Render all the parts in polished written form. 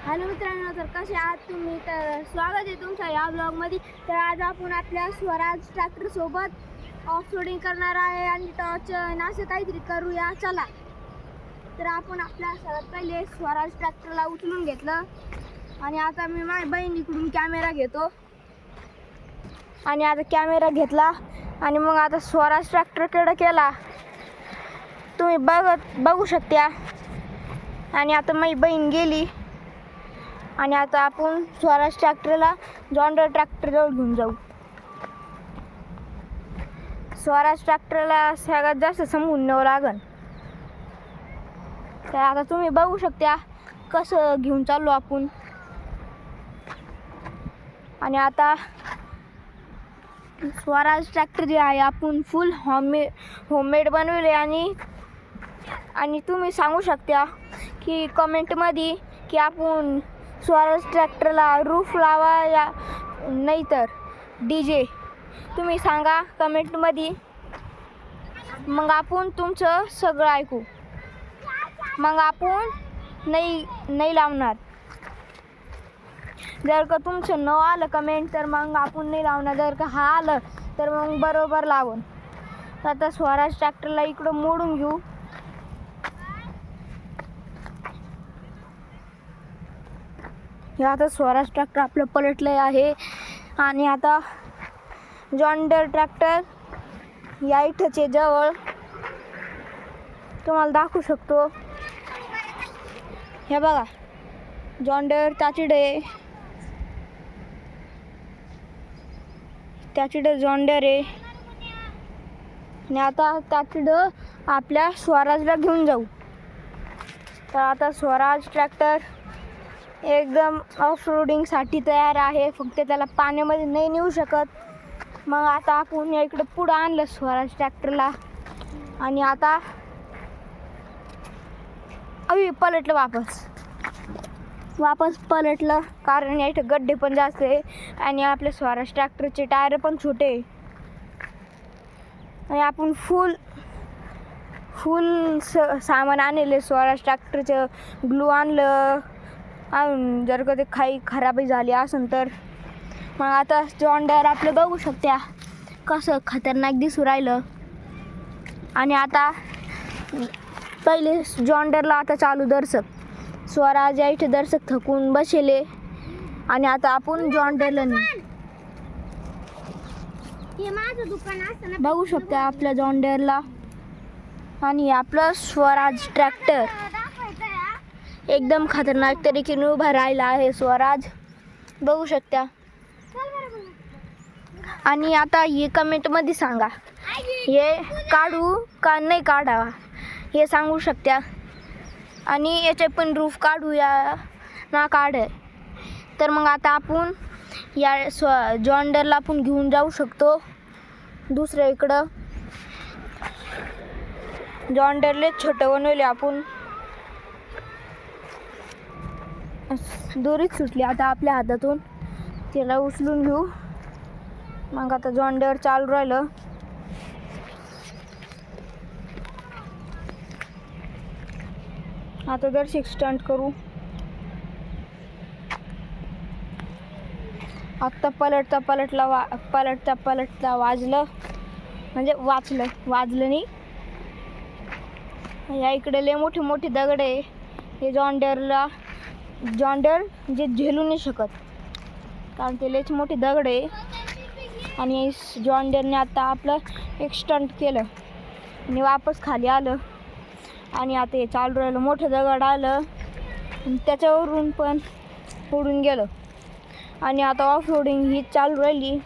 Hello मित्रांनो, तर कसे आहात तुम्ही? तर स्वागत आहे तुमच्या या ब्लॉगमध्ये. तर आज आपण आपल्या स्वराज ट्रॅक्टर सोबत ऑफ रोडिंग करणार आहे आणि टॉर्च असं काहीतरी करूया. चला, तर आपण आपल्या सर्वात पहिले स्वराज ट्रॅक्टरला उचलून घेतलं आणि आता मी माझ्या बहिणीकडून कॅमेरा घेतो आणि आता कॅमेरा घेतला आणि मग आता स्वराज ट्रॅक्टरकडे केला, तुम्ही बघू शकता. आणि आता माझी बहीण गेली आणि आता आपण स्वराज ट्रॅक्टरला जॉन डीरे ट्रॅक्टरजवळ घेऊन जाऊ. स्वराज ट्रॅक्टरला सगळ्यात जास्त समजून न्यावं लागन. तर आता तुम्ही बघू शकता कसं घेऊन चाललो आपण. आणि आता स्वराज ट्रॅक्टर जे आहे आपण फुल होममेड बनवले आणि तुम्ही सांगू शकता की कमेंटमध्ये की आपण स्वराज ट्रॅक्टरला रूफ लावा या नाही तर DJ तुम्ही सांगा कमेंटमध्ये. मग आपण तुमचं सगळं ऐकू. मग आपण नाही लावणार. जर का तुमचं न आलं कमेंट तर मग आपण नाही लावणार. जर का हा आलं तर मग बरोबर लावून. आता स्वराज ट्रॅक्टरला इकडं मोडून घेऊ. हे आता स्वराज ट्रॅक्टर आपलं पलटलं आहे आणि आता जॉन डीरे ट्रॅक्टर या इथंचे जवळ तुम्हाला दाखवू शकतो. हे बघा, जॉन डीरे त्याच्याकडे जॉन डीरे आणि आता त्याच्याकडं आपल्या स्वराजला घेऊन जाऊ. तर आता स्वराज ट्रॅक्टर एकदम ऑफ रोडिंगसाठी तयार आहे. फक्त त्याला पाण्यामध्ये नाही नेऊ शकत. मग आता आपण इकडं पुढं आणलं स्वराज ट्रॅक्टरला आणि आता पलटलं वापस पलटलं कारण या इथं गड्डे पण जास्त आहे आणि आपल्या स्वराज ट्रॅक्टरचे टायर पण छोटे आहे. आणि आपण फुल सामान आणले. स्वराज ट्रॅक्टरचं ग्लू आणलं. जर का ते काही खराबही झाली असेल तर मग आता जॉन डीरे आपलं बघू शकता कसं खतरनाक दिसू राहिलं. आणि आता पहिले जॉन डीरेला आता चालू दर्शक. स्वराज या इथे दर्शक थकून बसले आणि आता आपण जॉन डीरेला बघू शकता आपल्या जॉन डीरेला. आणि आपलं स्वराज ट्रॅक्टर एकदम खतरनाक तरीकेने उभा राहिला आहे. स्वराज बघू शकता. आणि आता हे कमेंटमध्ये सांगा हे काढू का नाही काढावा हे सांगू शकता. आणि याचे पण रूफ काढूया ना तर मग आता आपण या जॉन डीरेला आपण घेऊन जाऊ शकतो दुसऱ्या इकडं. जॉन डीरेला छोटं बनवले आपण. दोरीच सुटली आता आपल्या हातातून. त्याला उचलून घेऊ. मग आता जॉन डीरे चालू राहिलं. आता दर्शक स्टंट करू. आत्ता पलटता वाजलं म्हणजे वाजलं नाही. या इकडे लय मोठे दगड आहे. हे जॉन डीरे जे झेलू नाही शकत कारण ते लयच मोठे दगड आहे. आणि जॉन डीरेने आता आपलं एक स्टंट केलं आणि वापस खाली आलं. आणि आता हे चालू राहिलं. मोठं दगड आलं आणि त्याच्यावरून पण उडून गेलं. आणि आता ऑफ रोडिंग ही चालू राहिली.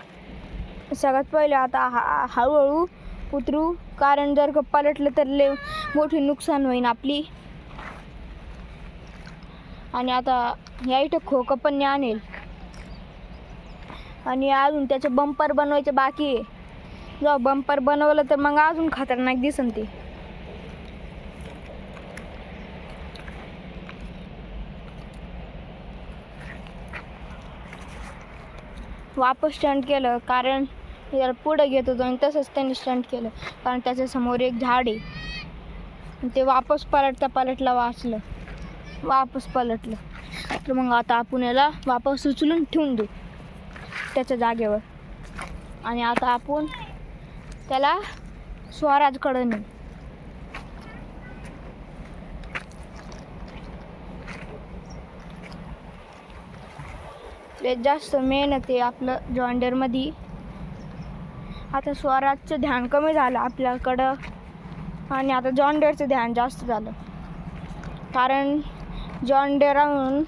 सगळ्यात पहिले आता हळूहळू उतरू कारण जर का पलटलं तर लय मोठी नुकसान होईल आपली. आणि आता या इथं खोकं पण आणेल आणि अजून त्याचे बंपर बनवायचे बाकी आहे. जेव्हा बंपर बनवलं तर मग अजून खतरनाक दिसन ते. वापस स्टंट केलं कारण याला पुढं घेत होतो आणि तसंच त्यांनी स्टंट केलं कारण त्याच्यासमोर एक झाड आहे. ते वापस पलटला वाचलं. वापस पलटलं. तर मग आता आपण याला वापस उचलून ठेवून देऊ त्याच्या जागेवर. आणि आता आपण त्याला स्वराजकडे नेऊ. ते जास्त मेहनत आहे आपलं जॉन डिअरमध्ये. आता स्वराजचं ध्यान कमी झालं आपल्याकडं आणि आता जॉन डिअरचं ध्यान जास्त झालं. कारण जॉन डिअरहून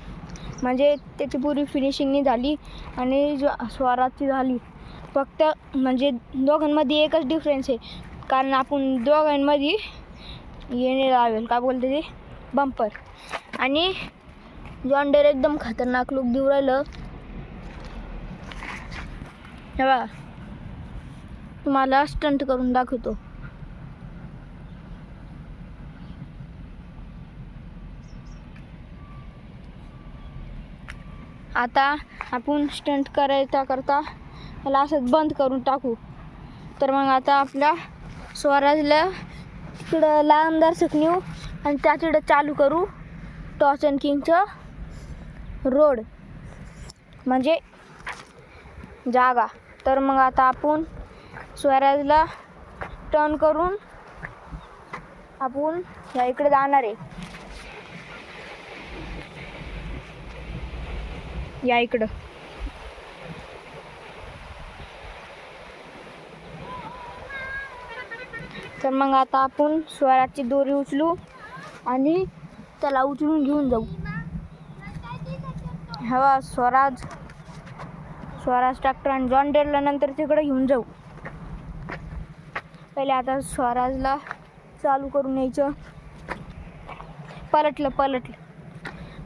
म्हणजे त्याची पुरी फिनिशिंग नाही झाली आणि स्वराजची झाली. फक्त म्हणजे दोघांमध्ये एकच डिफरन्स आहे, कारण आपण दोघांमध्ये येणे लावेल काय बोलते ते बंपर. आणि जॉन डिअर एकदम खतरनाक लुक देऊ राहिलं. हे बघा, तुम्हाला स्टंट करून दाखवतो. आता आपण स्टंट करता त्याला असंच बंद करून टाकू. तर मग आता आपल्या स्वराजला तिकडं लांबदार नेऊ आणि त्याकडं चालू करू टॉर्च अँड किंगचं रोड म्हणजे जागा. तर मग आता आपण स्वराजला टर्न करून आपण या इकडे जाणार आहे, या इकडं. तर मग आता आपण स्वराजची दोरी उचलू आणि त्याला उचलून घेऊन जाऊ. हवा स्वराज ट्रॅक्टर आणि जॉन डिअरला नंतर तिकडे घेऊन जाऊ. पहिले आता स्वराजला चालू करून यायचं. पलटलं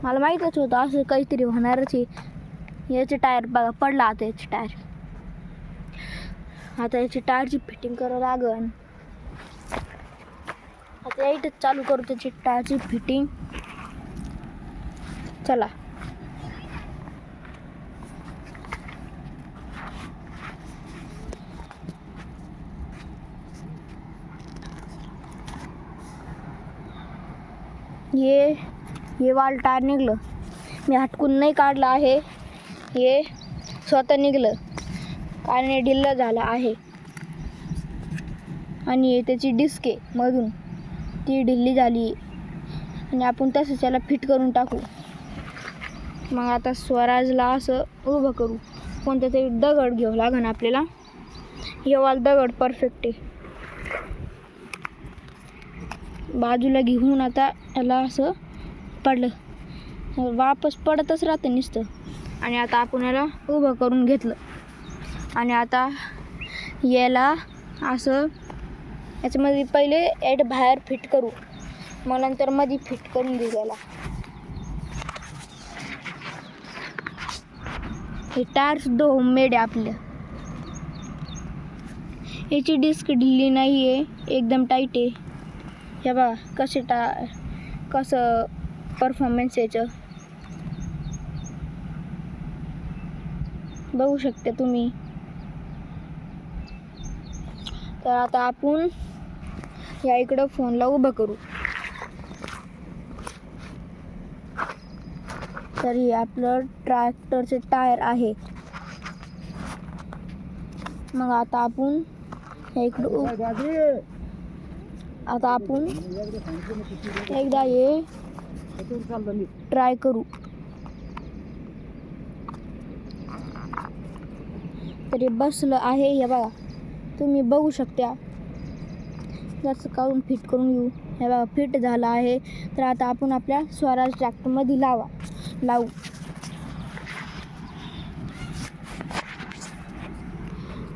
मला माहीतच होतं असं काहीतरी होणारच आहे. याचे टायर बघा पडला. आता याची टायरची फिटिंग करावं लागन. आता इथंच चालू करू त्याची टायरची फिटिंग. चला. हे वाल टायर निघलं. मी हटकून नाही काढलं आहे, हे स्वतः निघलं कारण हे ढिल्लं झालं आहे. आणि त्याची डिस्क आहे मधून ती ढिल्ली झाली आणि आपण तसंच त्याला फिट करून टाकू. मग आता स्वराजला असं उभं करू. कोणतं तरी दगड घ्यावं लागेल आपल्याला. हे वाल दगड परफेक्ट आहे. बाजूला घेऊन आता याला असं पडलं वापस पडतच राहतं नुसतं. आणि आता आपण याला उभं करून घेतलं आणि आता याला असं याच्यामध्ये पहिले बाहेर फिट करू, मग नंतर मध्ये फिट करून देऊ याला. हे टायर सुद्धा होममेड आहे आपलं. याची डिस्क ढिल्ली नाही आहे, एकदम टाईट आहे. हे बघा कसं परफॉर्मन्स याचं बघू शकता तुम्ही. तर आता आपण या इकडं फोनला उभं करू. तर हे आपलं ट्रॅक्टरचे टायर आहे. मग आता आपण या इकडं आता आपण एकदा हे ट्राय करू. तरी बसलं आहे. हे बघा तुम्ही बघू शकता. जास्त काढून फिट करून घेऊ. हे बघा फिट झालं आहे. तर आता आपण आपल्या स्वराज ट्रॅक्टरमध्ये लावू.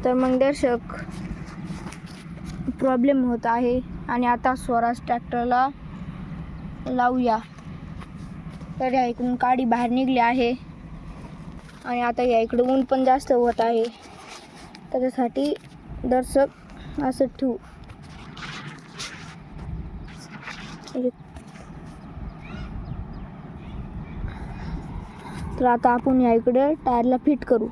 तर मग दर्शक प्रॉब्लेम होत आहे आणि आता स्वराज ट्रॅक्टरला लावूया. तर या इकडून काडी बाहेर निघली आहे आणि आता या इकडं ऊन पण जास्त होत आहे. त्याच्यासाठी दर्शक असं ठेवू. तर आता आपण या इकडे टायरला फिट करू.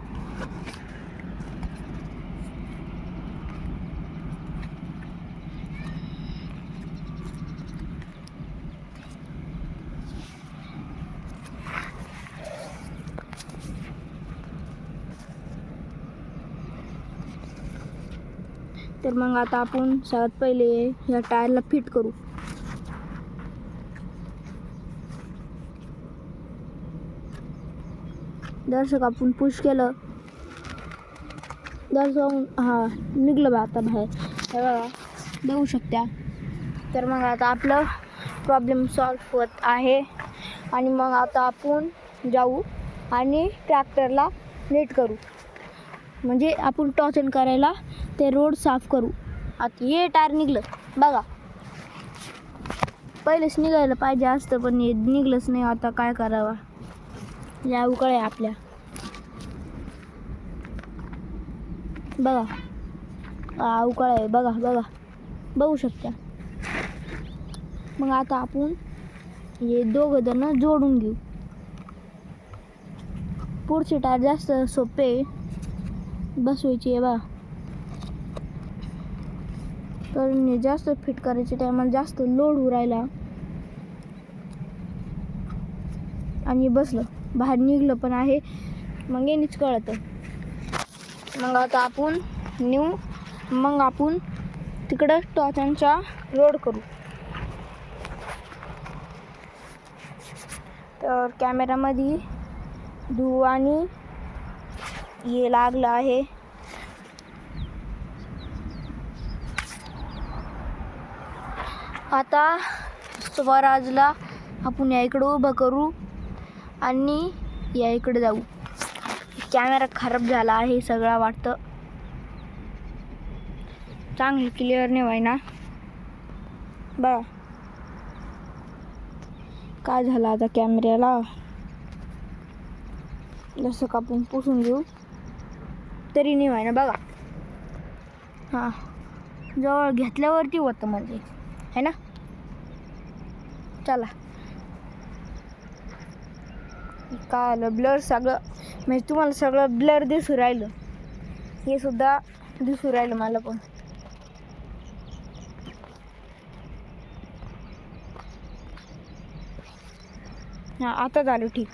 तर मग आता आपण सगळ्यात पहिले ह्या टायरला फिट करू. दर्शक आपण पुश केलं, दर्शक हा निघलं बा आता बाहेर, हे बघा बघू शकता. तर मग आता आपलं प्रॉब्लेम सॉल्व होत आहे. आणि मग आता आपण जाऊ आणि ट्रॅक्टरला नीट करू, म्हणजे आपण टॉर्चन करायला ते रोड साफ करू. आता हे टायर निघलं बघा, पहिलेच निघायला पाहिजे असतं पण हे निघलंच नाही. आता काय करावा, या उकळ आपल्या बघा, उकळ आहे बघा बघा बघू शकता. मग आता आपण हे दोघं जण जोडून घेऊ. पुढचे टायर जास्त सोपे बसवायची आहे बा, कारण जास्त फिट करायचे टायमाला जास्त लोड होऊ राहिला आणि बसलं बाहेर निघलं पण आहे, मग येणीच कळतं. मग आता आपण नेऊ, मग आपण तिकडं टॉर्चनचा रोड करू. तर कॅमेरामध्ये धूळ आणि हे लागलं आहे. आता स्वराजला आपण या इकडं उभं करू आणि या इकडे जाऊ. कॅमेरा खराब झाला आहे सगळा वाटतं, चांगली क्लिअर नाही व्हाय ना बघा. काय झालं आता कॅमेऱ्याला, जसं का आपण पुसून घेऊ तरी नाही व्हाय ना बघा. हां, जवळ घेतल्यावरती होतं म्हणजे है ना. चला, काय आलं ब्लर सगळं, म्हणजे तुम्हाला सगळं ब्लर दिसू राहिलं, हे सुद्धा दिसू राहिलं मला पण. हां, आता झालं ठीक.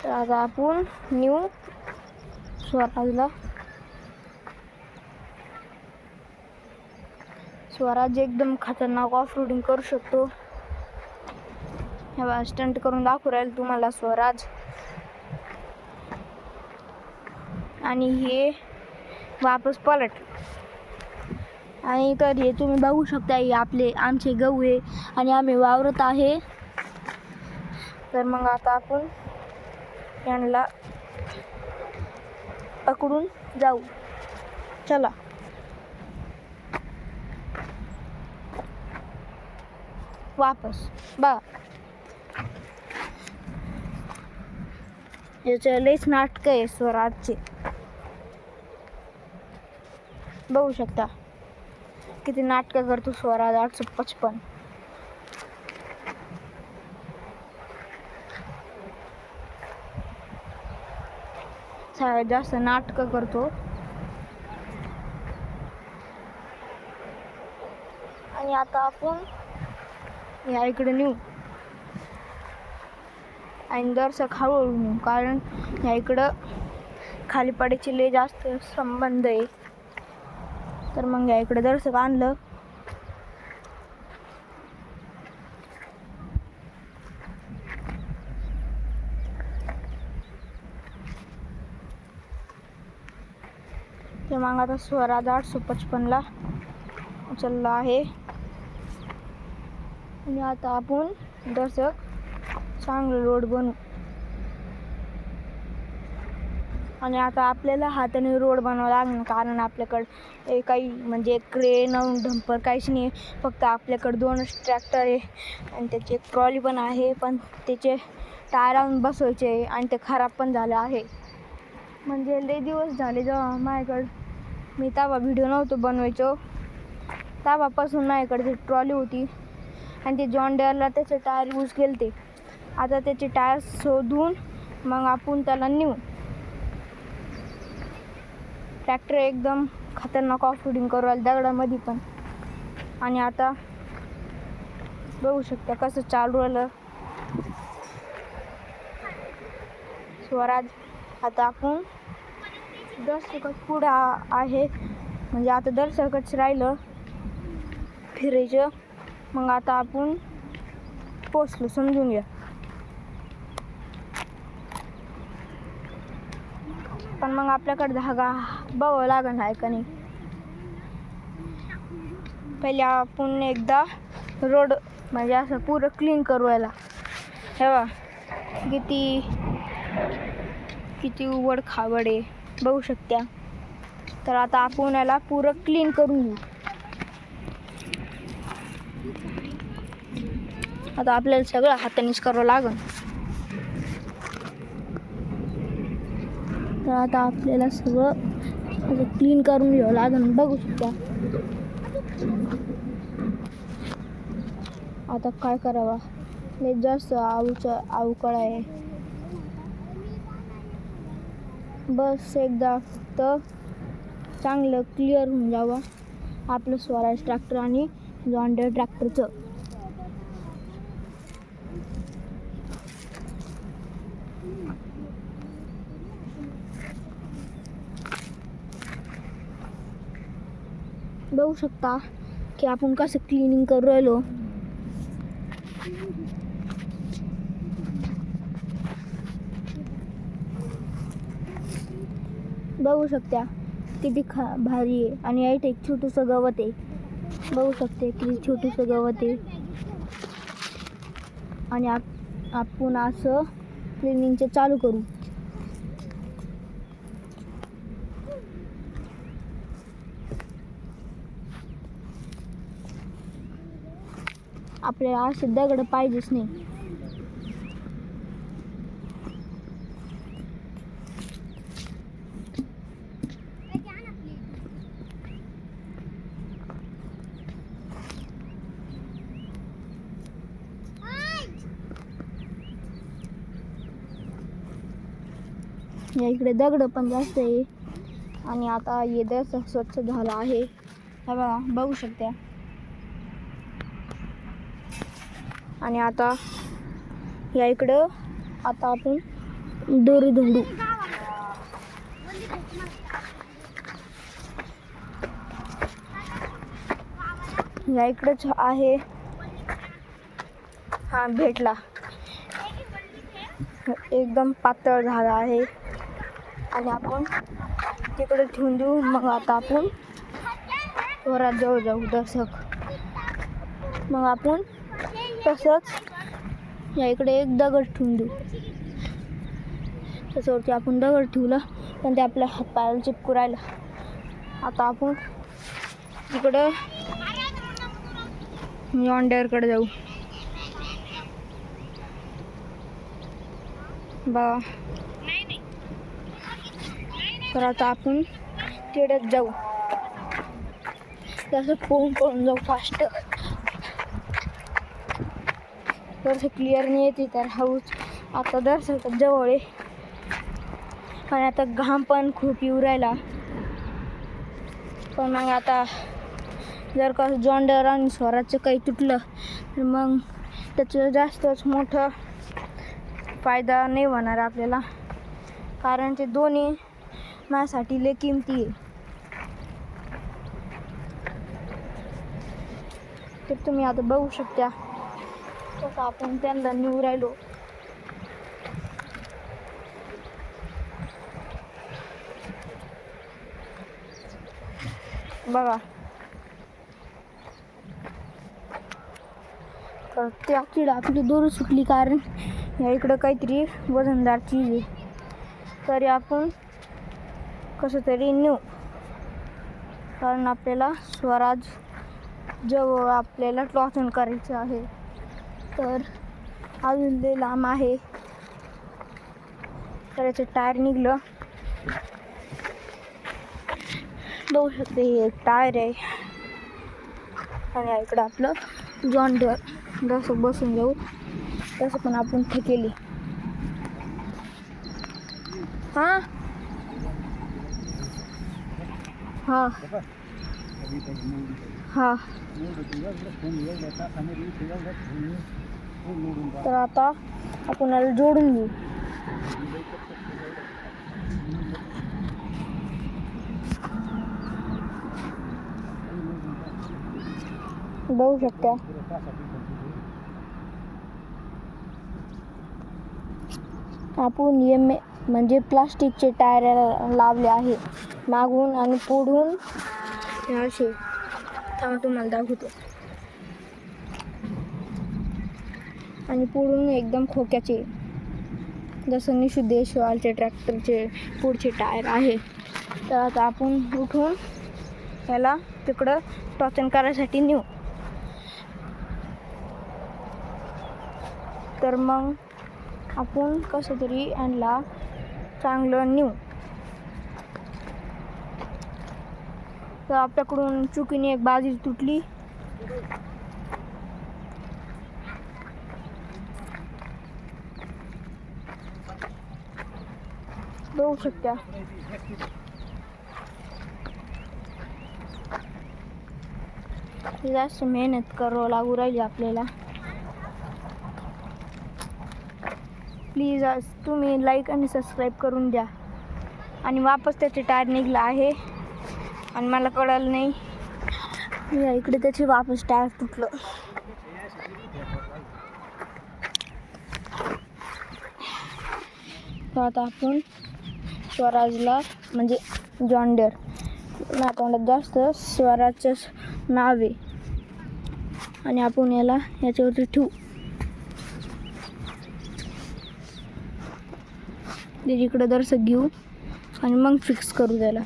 तर आता आपण न्यू स्वराजला. स्वराज एकदम खतरनाक ऑफ रोडिंग करू शकतो. हे स्टंट करून दाखवू राहील तुम्हाला स्वराज. आणि हे वापस पलट. आणि तर हे तुम्ही बघू शकता, हे आमचे गहू आहे आणि आम्ही वावरत आहे. तर मग आता आपण यांना पकडून जाऊ. चला, वापस बघा. याचे लईच नाटक आहे स्वराजचे, बघू शकता किती नाटक करतो स्वराज. 855 सगळ्यात जास्त नाटक करतो. आणि आता आपण या इकडे नेऊ आणि दर्शक हळूहळू नेऊ, कारण या इकडं खाली पडायचे लय जास्त संबंध आहे. तर मग या इकडे दर्शक आणलं. तर मग आता स्वराज 855ला उचलला आहे. आणि आता आपण दर्शक चांगलं रोड बनवू. आणि आता आपल्याला हाताने रोड बनवावा लागणार, कारण आपल्याकडे काही म्हणजे क्रेन डंपर काहीच नाही. फक्त आपल्याकडे 2च ट्रॅक्टर आहे आणि त्याची एक ट्रॉली पण आहे, पण त्याचे टायर आणून बसवायचे आहे आणि ते खराब पण झालं आहे. म्हणजे लय दिवस झाले जेव्हा माझ्याकडे मी तेव्हा व्हिडिओ नव्हतो बनवायचो, तेव्हापासून माझ्याकडे ती ट्रॉली होती आणि ते जॉन डेअरला त्याचे टायर यूज केले ते. आता त्याचे टायर शोधून मग आपण त्याला नेऊ. ट्रॅक्टर एकदम खतरनाक ऑफ रोडिंग करू राहिलं दगडामध्ये पण. आणि आता बघू शकता कसं चालू राहिलं स्वराज. आता आपण दर्शकच पुढं आहे, म्हणजे आता दर्शकच राहिलं फिरायचं. मग आता आपण पोचलो समजून घ्या. पण मग आपल्याकडे धागा बघावं लागण आहे का नाही. पहिले आपण एकदा रोड म्हणजे असं पुरं क्लीन करू याला. हे बघा किती उबड खाबड आहे बघू शकता. तर आता आपण याला पुरं क्लीन करून घेऊ. आता आपल्याला सगळं हातानेच करावं लागेल. तर आता आपल्याला सगळं असं क्लीन करून घ्यावं लागेल बघू शकता. आता काय करावा, लय जास्त अवकळ आहे. बस एकदा फक्त चांगलं क्लिअर होऊन जावं आपलं स्वराज ट्रॅक्टर आणि जॉन डियर ट्रॅक्टरचं. बघू शकता की आपण कसं क्लिनिंग करू राहिलो. बघू शकता किती भारी आहे. आणि यात एक छोटूसं गवत आहे. बघू शकते किती छोटूसं गवत आहे. आणि आपण असं क्लिनिंगचे चालू करू. आपल्याला असं दगड पाहिजेच नाही. या इकडे दगड पण जास्त आहे. आणि आता हे दर्शक स्वच्छ झालं आहे. हे बघा बघू शकता. आणि आता या इकडं आता आपण दोरी धुंडू. या इकडंच आहे. हा भेटला. एकदम पातळ झाला आहे. आणि आपण तिकडे ठेवून देऊ. मग आता आपण वरात जवळ जाऊ दर्शक. मग आपण तसंच या इकडे एक दगड ठेवून देऊ. त्याच्यावरती आपण दगड ठेवला पण ते आपल्या हातपायाला चिपकू राहिला. आता आपण तिकडं जॉन डियरकडे जाऊ. बा तर आता आपण तिकडेच जाऊ. तसं पळून जाऊ फास्ट. तसं क्लिअर नाही येते तर हळूच. आता दर्शक जवळ आहे. आणि आता घाम पण खूप येऊ राहिला. पण मग आता जर का जॉन डियर आणि स्वराजचं काही तुटलं तर मग त्याचं जास्तच मोठं फायदा नाही होणार आपल्याला. कारण ते दोन्ही माझ्यासाठी लय किमती आहे. तर तुम्ही आता बघू शकता कसं आपण त्यांना नेऊ राहिलो. बघा तर त्या किडा आपली दोरी सुटली कारण या इकडं काहीतरी वजनदार चीज आहे. तरी आपण कसं तरी नेऊ. कारण आपल्याला स्वराज जवळ आपल्याला टॉर्चन करायचं आहे. तर अजून लय लांब आहे. तर याचं टायर निघलं. बघू शकते हे एक टायर आहे. आणि इकडं आपलं जॉन डियर. जसं बसून जाऊ तसं पण आपण ठेकेली. हां हां हां. तर आता आपण याला जोडून घेऊ. बघू शकता आपण म्हणजे प्लास्टिकचे टायर लावले आहे मागून आणि पुढून असे. थांबा तुम्हाला दाखवतो. आणि पुढून एकदम खोक्याचे जसं निशुद्धेश्वरचे ट्रॅक्टरचे पुढचे टायर आहे. तर आता आपण उठून याला तिकडं टॉचन करायसाठी नेऊ. तर मग आपण कसं तरी यांना चांगलं नेऊ. तर आपल्याकडून चुकीने एक बाजी तुटली. बघू शकता जास्त मेहनत करावं लागू राहिली आपल्याला. प्लीज तुम्ही लाईक आणि सबस्क्राईब करून द्या. आणि वापस त्याचे टायर निघला आहे आणि मला कळलं नाही. या इकडे त्याचे वापस टायर तुटलं. तर आता आपण स्वराजला म्हणजे जॉन डिअर नातवंडात जास्त स्वराजचं नाव आहे आणि आपण याला याच्यावरती ठेवू. त्याच्याकडे दर्शक घेऊ आणि मग फिक्स करू त्याला.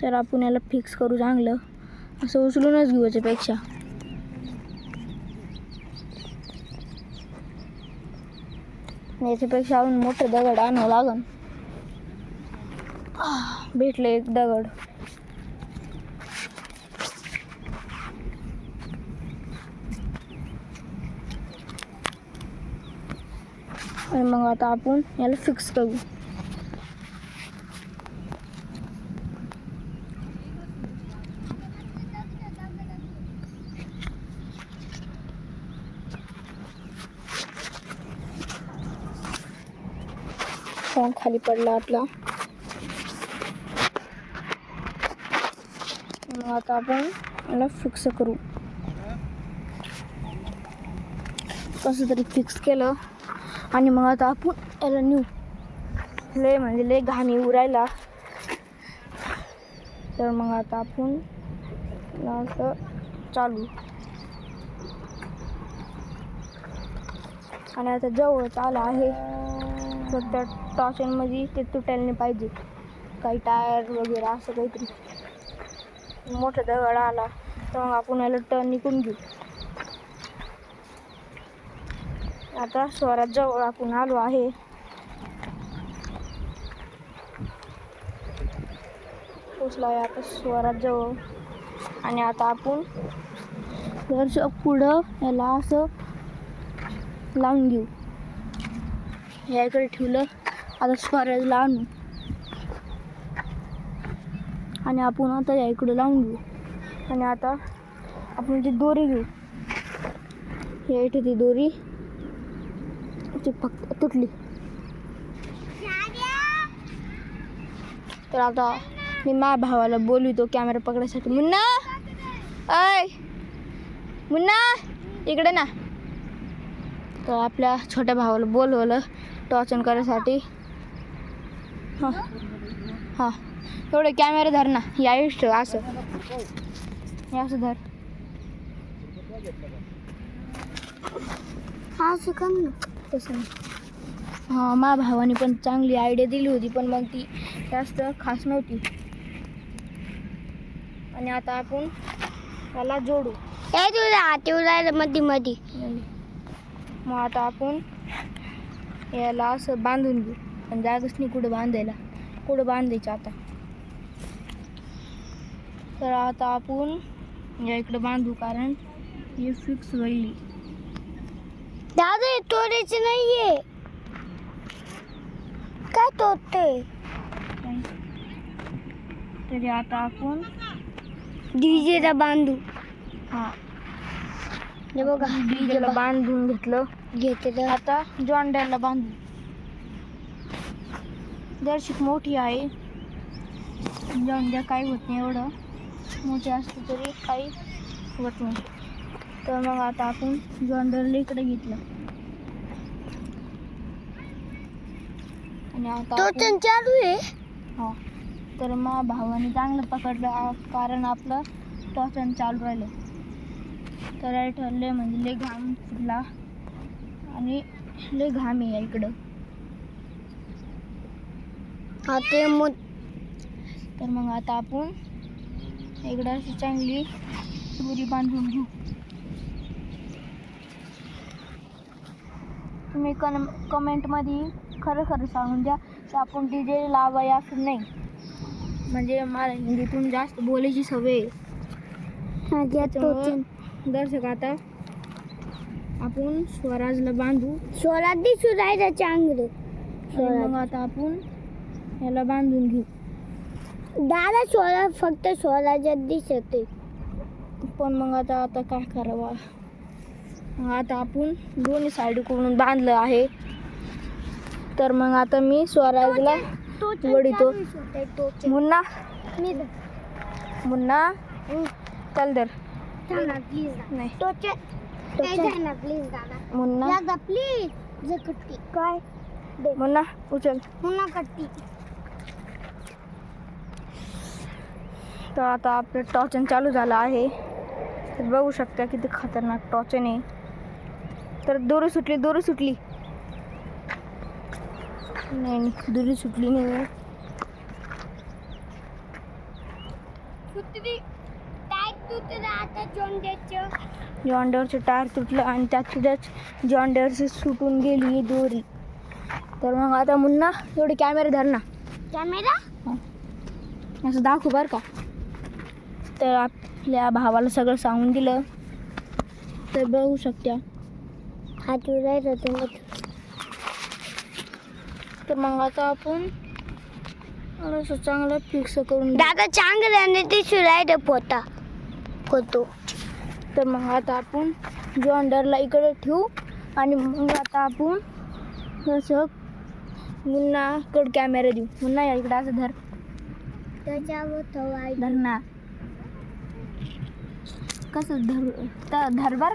तर आपण याला फिक्स करू चांगलं असं उचलूनच घेऊ. याच्यापेक्षा अजून मोठं दगड आणावं लागन. भेटलं एक दगड. आणि मग आता आपण याला फिक्स करू. फोन खाली पडला आपला. मग आता आपण याला फिक्स करू. कसं तरी फिक्स केलं आणि मग आता आपण याला नेऊ. लय म्हणजे लय घाण येऊ राहिला. तर मग आता आपण असं चालू. आणि आता जवळच आला आहे. फक्त टॉर्चनमध्ये ते तुटायला नाही पाहिजे. काही टायर वगैरे असं काहीतरी मोठा दगड आला तर मग आपण याला टर्न निघून घेऊ. आता स्वराज जवळ आपण आलो आहे. पोचला आहे आता स्वराज जवळ. आणि आता आपण जर पुढं याला असं लावून घेऊ. याकडे ठेवलं. आता स्वराजला आणू आणि आपण आता या इकडे लावून घेऊ. आणि आता आपण ती दोरी घेऊ. या इथे ती दोरी ती फक्त तुटली. तर आता मी माझ्या भावाला बोलवितो कॅमेरा पकडायसाठी. मुन्ना, अय मुन्ना इकडे ना. तर आपल्या छोट्या भावाला बोलवलं टॉर्चन करायसाठी. हां हां एवढं कॅमेरा धर ना. या इष्ट असं हे असं धर. हा शिकन ना तसं. हां माझ्या भावाने पण चांगली आयडिया दिली होती पण मग ती जास्त खास नव्हती. आणि आता आपण त्याला जोडू. हे तुझ्या हाती उरायला मध्ये मध्ये. मग आता आपण याला असं बांधून घेऊ. पण जागच नाही कुठं बांधायला. कुठं बांधायचं आता. तर आता आपण या इकडं बांधू कारण हे फिक्स होईल. दादा तोडायचे नाहीये. काय तोडते. तरी आता आपण डीजेला बांधू. हां हे बघा डीजेला बांधून घेतलं. आता जॉन डिअरला बांधू. दर्शक मोठी आहे जाऊन द्या, काही होत नाही, एवढं मोठे असते तरी काही होत नाही. तर मग आता आपण जॉन्डरला इकडे घेतलं आणि आता चालू आहे. हो, तर मग भावाने चांगलं पकडलं कारण आपलं टॉर्चन चालू राहिलं. तर ठरले म्हणजे लय घाम फुटला आणि लय घाम आहे इकडं. तर मग आता आपण इकडं अशी चांगली दोरी बांधून घेऊ. तुम्ही कमेंटमध्ये खरं खरं सांगून द्या की आपण DJ लावाया की नाही. म्हणजे मला हिंदीतून जास्त बोलायची सवय दर्शक. आता आपण स्वराजला बांधू. स्वराज दिसू राहिलं चांगलं. मग आता आपण याला बांधून घेऊ. दादा स्वराज फक्त स्वराजात दिसते. पण मग आता काय करावं. आता आपण दोन्ही साईडकडून बांधलं आहे. तर मग आता मी स्वराजला वडितो. मुन्ना मुन्ना चल दर नाही मुन्ना प्लीज काय मुन्ना उचल. मुन्ना कट्टी. तर आता आपलं टॉर्चन चालू झालं आहे. तर बघू शकता किती खतरनाक टॉर्चन आहे. तर दोरी सुटली नाही दोरी सुटली नाही. जॉन्डरचं टायर तुटलं आणि त्यातच जॉन्डरचं सुटून गेली दोरी. तर मग आता मुन्ना एवढे कॅमेरा धर ना. कॅमेरा असं दाखवू बरं का. तर आपल्या भावाला सगळं सांगून दिलं. तर बघू शकता हात उरायचं होतं. तर मग आता आपण असं चांगलं फिक्स करून दादा चांगल्याने दिसू राहिलं फोटो. तर मग आता आपण जॉन्डरला इकडे ठेवू आणि मग आता आपण असं मुन्नाकडे कॅमेरा देऊ. मुन्ना या इकडे असं धर. त्याच्यावर धर ना. कसं धर बर